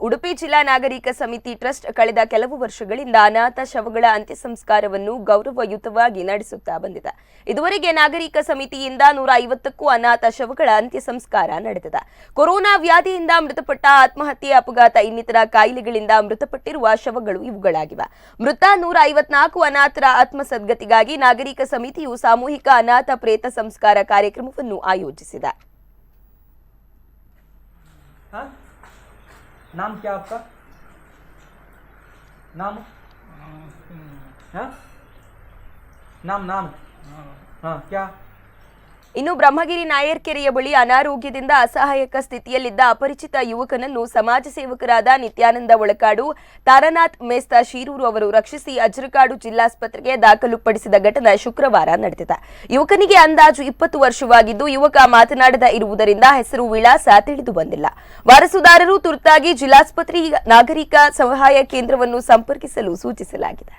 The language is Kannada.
ಉಡುಪಿ ಜಿಲ್ಲಾ ನಾಗರಿಕ ಸಮಿತಿ ಟ್ರಸ್ಟ್ ಕಳೆದ ಕೆಲವು ವರ್ಷಗಳಿಂದ ಅನಾಥ ಶವಗಳ ಅಂತ್ಯ ಸಂಸ್ಕಾರವನ್ನು ಗೌರವಯುತವಾಗಿ ನಡೆಸುತ್ತಾ ಬಂದಿದೆ. ಇದುವರೆಗೆ ನಾಗರಿಕ ಸಮಿತಿಯಿಂದ 150ಕ್ಕೂ ಅನಾಥ ಶವಗಳ ಅಂತ್ಯ ಸಂಸ್ಕಾರ ನಡೆದಿದೆ. ಕೊರೋನಾ ವ್ಯಾಧಿಯಿಂದ ಮೃತಪಟ್ಟ, ಆತ್ಮಹತ್ಯೆ, ಅಪಘಾತ ಇನ್ನಿತರ ಕಾಯಿಲೆಗಳಿಂದ ಮೃತಪಟ್ಟಿರುವ ಶವಗಳು ಇವುಗಳಾಗಿವೆ. ಮೃತ 154 ಅನಾಥರ ಆತ್ಮಸದ್ಗತಿಗಾಗಿ ನಾಗರಿಕ ಸಮಿತಿಯು ಸಾಮೂಹಿಕ ಅನಾಥ ಪ್ರೇತ ಸಂಸ್ಕಾರ ಕಾರ್ಯಕ್ರಮವನ್ನು ಆಯೋಜಿಸಿದೆ. नाम क्या आपका? नाम नाम हाँ क्या? ಇನ್ನು ಬ್ರಹ್ಮಗಿರಿ ನಾಯರ್ ಕೆರೆಯ ಬಳಿ ಅನಾರೋಗ್ಯದಿಂದ ಅಸಹಾಯಕ ಸ್ಥಿತಿಯಲ್ಲಿದ್ದ ಅಪರಿಚಿತ ಯುವಕನನ್ನು ಸಮಾಜ ಸೇವಕರಾದ ನಿತ್ಯಾನಂದ ಒಳಕಾಡು, ತಾರನಾಥ್ ಮೇಸ್ತಾ ಶೀರೂರು ಅವರು ರಕ್ಷಿಸಿ ಅಜ್ರಕಾಡು ಜಿಲ್ಲಾಸ್ಪತ್ರೆಗೆ ದಾಖಲುಪಡಿಸಿದ ಘಟನೆ ಶುಕ್ರವಾರ ನಡೆದಿದೆ. ಯುವಕನಿಗೆ ಅಂದಾಜು 20 ವರ್ಷವಾಗಿದ್ದು, ಯುವಕ ಮಾತನಾಡದ ಇರುವುದರಿಂದ ಹೆಸರು, ವಿಳಾಸ ತಿಳಿದು ಬಂದಿಲ್ಲ. ವಾರಸುದಾರರು ತುರ್ತಾಗಿ ಜಿಲ್ಲಾಸ್ಪತ್ರೆ ನಾಗರಿಕ ಸಹಾಯ ಕೇಂದ್ರವನ್ನು ಸಂಪರ್ಕಿಸಲು ಸೂಚಿಸಲಾಗಿದೆ.